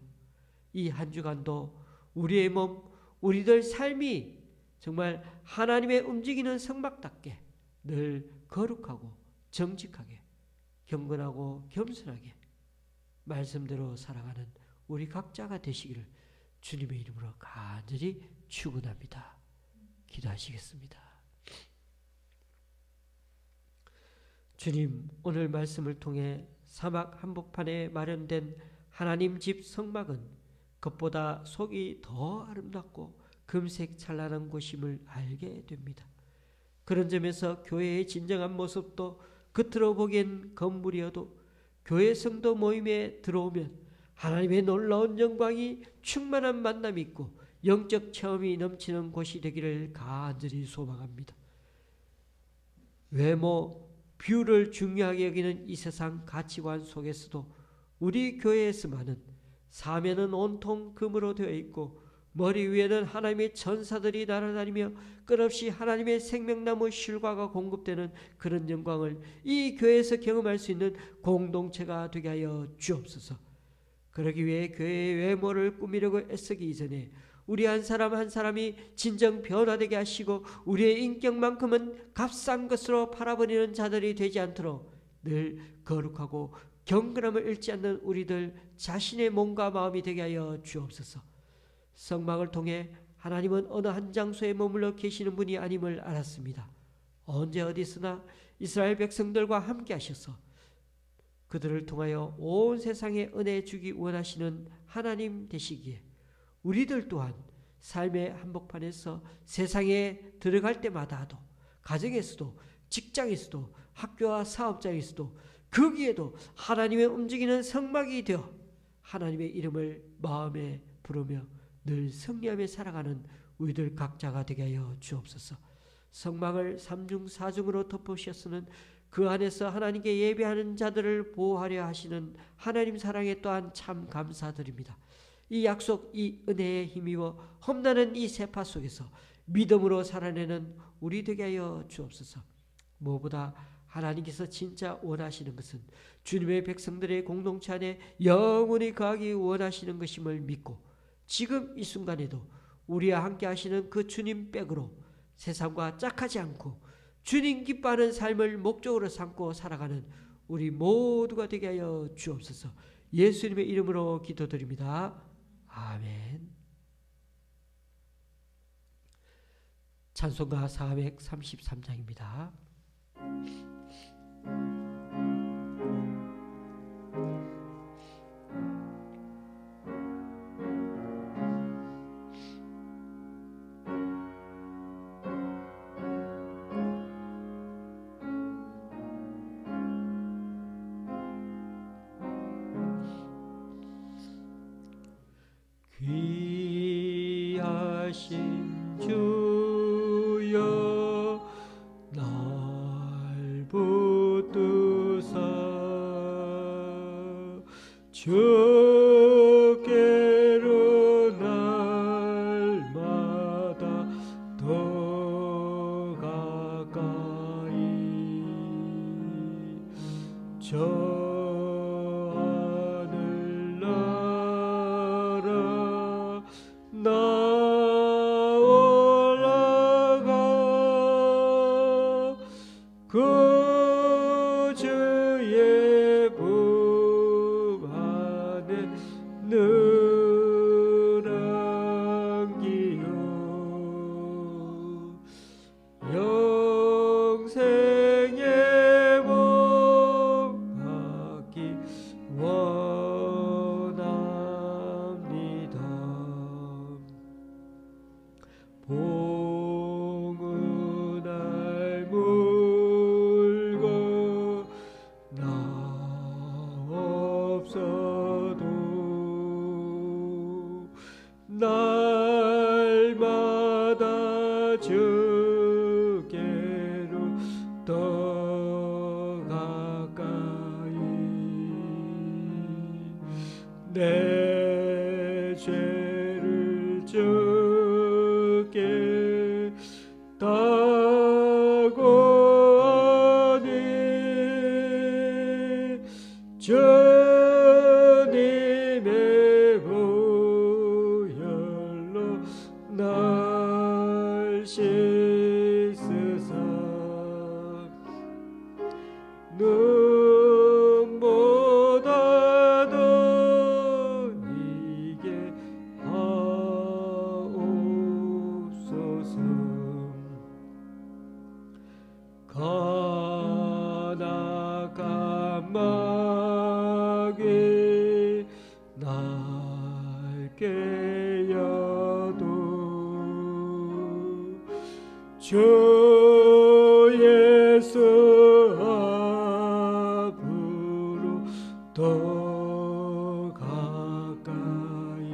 Speaker 1: 이 한 주간도 우리의 몸, 우리들 삶이 정말 하나님의 움직이는 성막답게 늘 거룩하고 정직하게 경건하고 겸손하게 말씀대로 살아가는 우리 각자가 되시기를 주님의 이름으로 간절히 축원합니다. 기도하시겠습니다. 주님, 오늘 말씀을 통해 사막 한복판에 마련된 하나님 집 성막은 겉보다 속이 더 아름답고 금색 찬란한 곳임을 알게 됩니다. 그런 점에서 교회의 진정한 모습도 겉으로 보기엔 건물이어도 교회 성도 모임에 들어오면 하나님의 놀라운 영광이 충만한 만남이 있고 영적 체험이 넘치는 곳이 되기를 간절히 소망합니다. 외모, 뷰를 중요하게 여기는 이 세상 가치관 속에서도 우리 교회에서만은 사면은 온통 금으로 되어 있고 머리 위에는 하나님의 천사들이 날아다니며 끝없이 하나님의 생명나무 실과가 공급되는 그런 영광을 이 교회에서 경험할 수 있는 공동체가 되게 하여 주옵소서. 그러기 위해 교회의 외모를 꾸미려고 애쓰기 이전에 우리 한 사람 한 사람이 진정 변화되게 하시고 우리의 인격만큼은 값싼 것으로 팔아버리는 자들이 되지 않도록 늘 거룩하고 경건함을 잃지 않는 우리들 자신의 몸과 마음이 되게 하여 주옵소서. 성막을 통해 하나님은 어느 한 장소에 머물러 계시는 분이 아님을 알았습니다. 언제 어디서나 이스라엘 백성들과 함께 하셔서 그들을 통하여 온 세상에 은혜 주기 원하시는 하나님 되시기에 우리들 또한 삶의 한복판에서 세상에 들어갈 때마다도 가정에서도 직장에서도 학교와 사업장에서도 거기에도 하나님의 움직이는 성막이 되어 하나님의 이름을 마음에 부르며 늘 승리하며 살아가는 우리들 각자가 되게 하여 주옵소서. 성막을 3중 4중으로 덮으셨으는 그 안에서 하나님께 예배하는 자들을 보호하려 하시는 하나님 사랑에 또한 참 감사드립니다. 이 약속, 이 은혜에 힘입어 험나는 이 세파 속에서 믿음으로 살아내는 우리 되게 하여 주옵소서. 무엇보다 하나님께서 진짜 원하시는 것은 주님의 백성들의 공동체 안에 영원히 거하기 원하시는 것임을 믿고 지금 이 순간에도 우리와 함께 하시는 그 주님 백으로 세상과 짝하지 않고 주님 기뻐하는 삶을 목적으로 삼고 살아가는 우리 모두가 되게 하여 주옵소서. 예수님의 이름으로 기도드립니다. 아멘. 찬송가 433장입니다. 전능하신 주여 날 붙드사 주께로 날마다 더 가까이 저 하늘나라 나올라가 그 주의 품 안에 늘 안기요 영생의 복 받기 원합니다. 봉은 날 물고 나 없어도 날마다 주께로 더 가까이 내 죄를 주께 다고하니 주님의 보혈로 날 씻으사 눈보다도 이게 하옵소서. 간악한 마귀 날 깨어도 주 예수 앞으로 더 가까이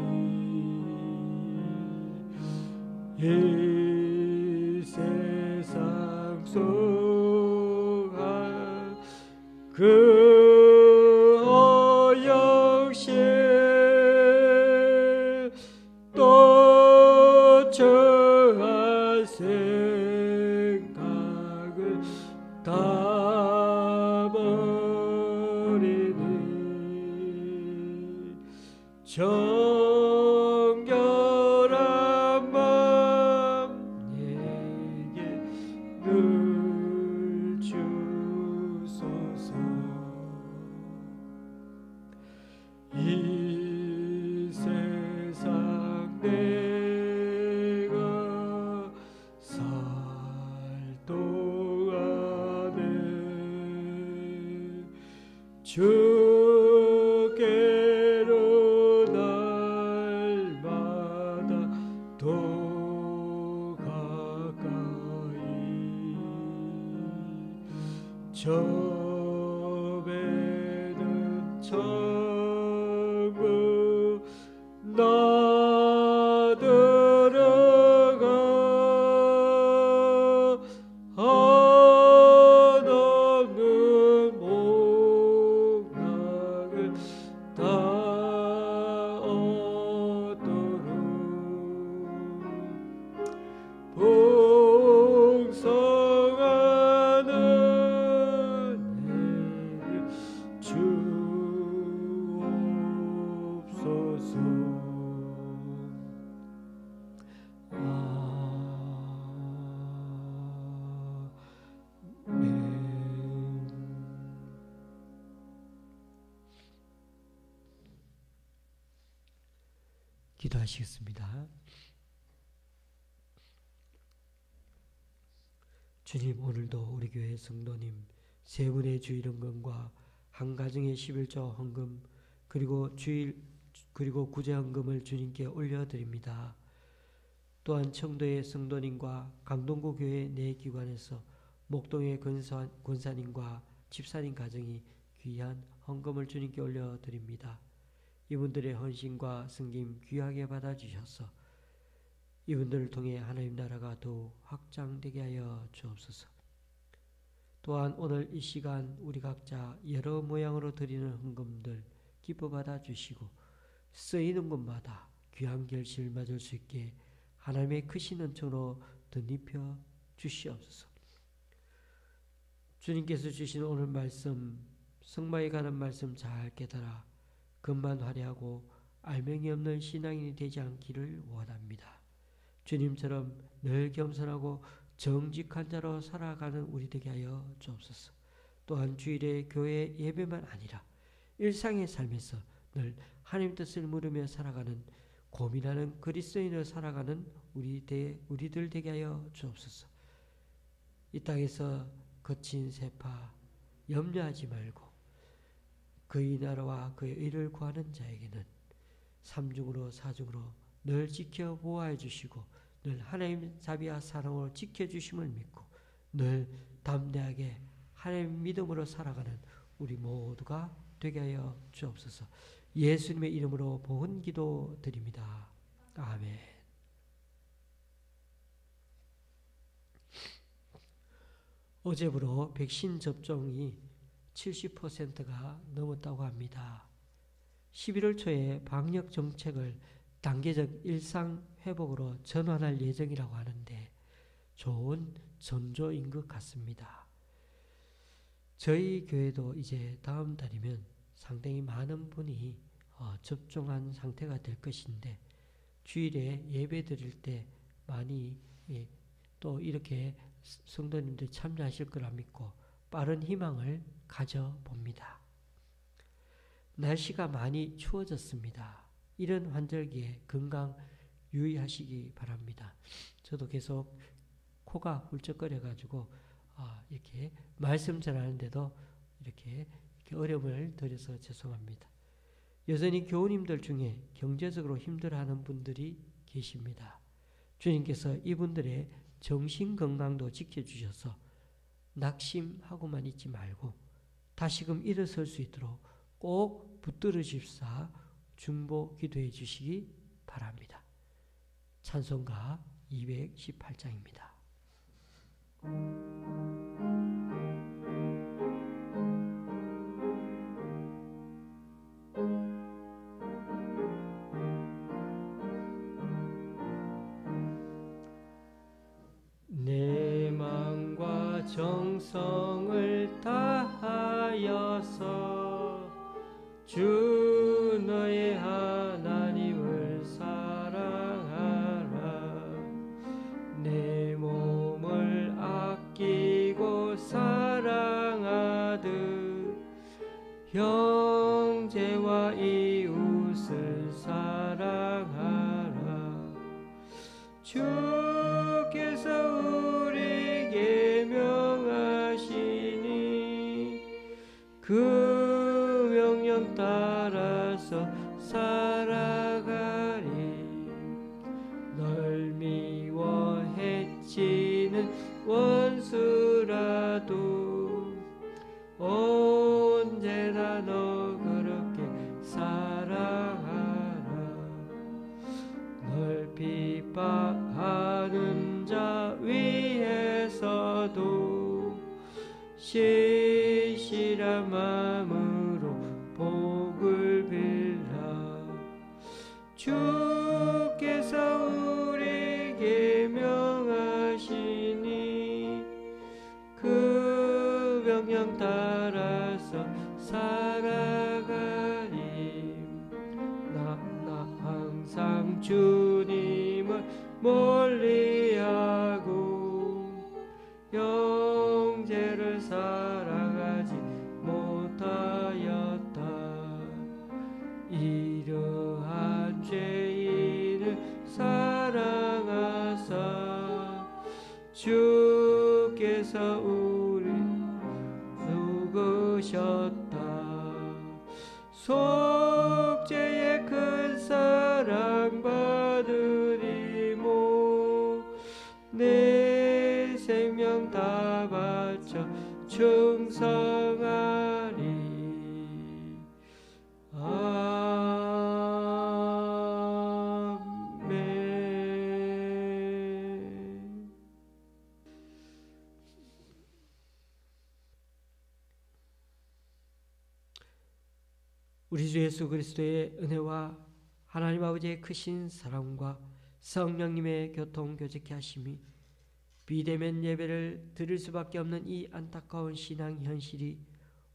Speaker 1: 이 세상 속한 그 어역시 또 처할 생각을 다 버리니 정결한 맘 내게 늘 주소서. 이 세상 내가 살 동안에 주께로 날마다 더 가까이 저배는 천국 나 들어가 한없는 복락을 다 얻도록 풍성한 은혜를 주옵소서. 아멘. 기도하시겠습니다. 주님, 오늘도 우리 교회 성도님 세 분의 주일헌금과 한 가정의 11조 헌금 그리고 구제헌금을 주님께 올려드립니다. 또한 청도의 성도님과 강동구 교회 내 기관에서 목동의 권사님과 집사님 가정이 귀한 헌금을 주님께 올려드립니다. 이분들의 헌신과 섬김 귀하게 받아주셔서 이분들을 통해 하나님 나라가 더욱 확장되게 하여 주옵소서. 또한 오늘 이 시간 우리 각자 여러 모양으로 드리는 헌금들 기뻐 받아 주시고 쓰이는 곳마다 귀한 결실을 맞을 수 있게 하나님의 크신 은총으로 덧입혀 주시옵소서. 주님께서 주신 오늘 말씀, 성마에 가는 말씀 잘 깨달아 금만 화려하고 알맹이 없는 신앙인이 되지 않기를 원합니다. 주님처럼 늘 겸손하고 정직한 자로 살아가는 우리 되게 하여 주옵소서. 또한 주일에 교회 예배만 아니라 일상의 삶에서 늘 하나님 뜻을 물으며 살아가는 고민하는 그리스도인으로 살아가는 우리들 되게 하여 주옵소서. 이 땅에서 거친 세파 염려하지 말고 그의 나라와 그의 의를 구하는 자에게는 삼중으로 사중으로 늘 지켜 보호해 주시고 늘 하나님 자비와 사랑으로 지켜주심을 믿고 늘 담대하게 하나님 믿음으로 살아가는 우리 모두가 되게 하여 주옵소서. 예수님의 이름으로 복은 기도 드립니다. 아멘. 어제부로 백신 접종이 70%가 넘었다고 합니다. 11월 초에 방역 정책을 단계적 일상 회복으로 전환할 예정이라고 하는데 좋은 전조인 것 같습니다. 저희 교회도 이제 다음 달이면 상당히 많은 분이 접종한 상태가 될 것인데 주일에 예배 드릴 때 많이 또 이렇게 성도님들 참여하실 거라 믿고 빠른 희망을 가져봅니다. 날씨가 많이 추워졌습니다. 이런 환절기에 건강 유의하시기 바랍니다. 저도 계속 코가 훌쩍거려가지고 이렇게 말씀 전하는데도 이렇게 어려움을 드려서 죄송합니다. 여전히 교우님들 중에 경제적으로 힘들어하는 분들이 계십니다. 주님께서 이분들의 정신건강도 지켜주셔서 낙심하고만 있지 말고 다시금 일어설 수 있도록 꼭 붙들으십사 중보 기도해 주시기 바랍니다. 찬송가 218장입니다. 내 마음과 정성을 다하여서 주 너의 하나님을 사랑하라. 내 몸을 아끼고 사랑하듯 형제와 이웃을 사랑하라. 주께서 우리에게 명하시니 그 명령 따라서 살아가리. 널 미워 해치는 원수라도 언제나 너 그렇게 사랑하라. 널 비방하는 자 위에서도 신실한 마음으로 복을 빌라. 주께서 우리에게 명하시니 그 명령 따라서 살아가리. 나 항상 주님을 멀리하고 형제를 사랑하지 못하였다. 이러한 죄인을 사랑하사 주께서 우리 죽으셨다. 속죄의 큰 사랑 받으리모 내 생명 다 바쳐 충성하리. 아멘. 우리 주 예수 그리스도의 은혜와 하나님 아버지의 크신 사랑과 성령님의 교통교제케 하심이 비대면 예배를 드릴 수밖에 없는 이 안타까운 신앙 현실이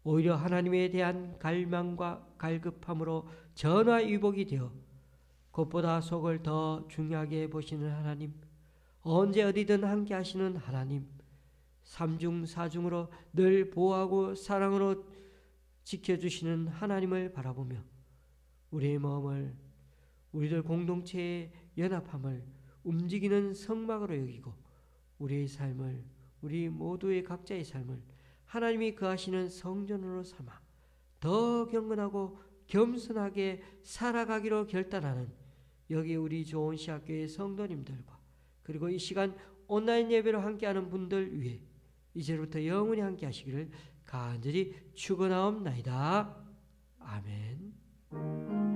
Speaker 1: 오히려 하나님에 대한 갈망과 갈급함으로 전화위복이 되어 그것보다 속을 더 중요하게 보시는 하나님, 언제 어디든 함께 하시는 하나님, 삼중사중으로 늘 보호하고 사랑으로 지켜주시는 하나님을 바라보며 우리의 마음을, 우리들 공동체의 연합함을 움직이는 성막으로 여기고 우리의 삶을, 우리 모두의 각자의 삶을 하나님이 거하시는 성전으로 삼아 더 경건하고 겸손하게 살아가기로 결단하는 여기 우리 조원시학교의 성도님들과 그리고 이 시간 온라인 예배로 함께하는 분들 위해 이제부터 영원히 함께 하시기를 간절히 축원하옵나이다. 아멘.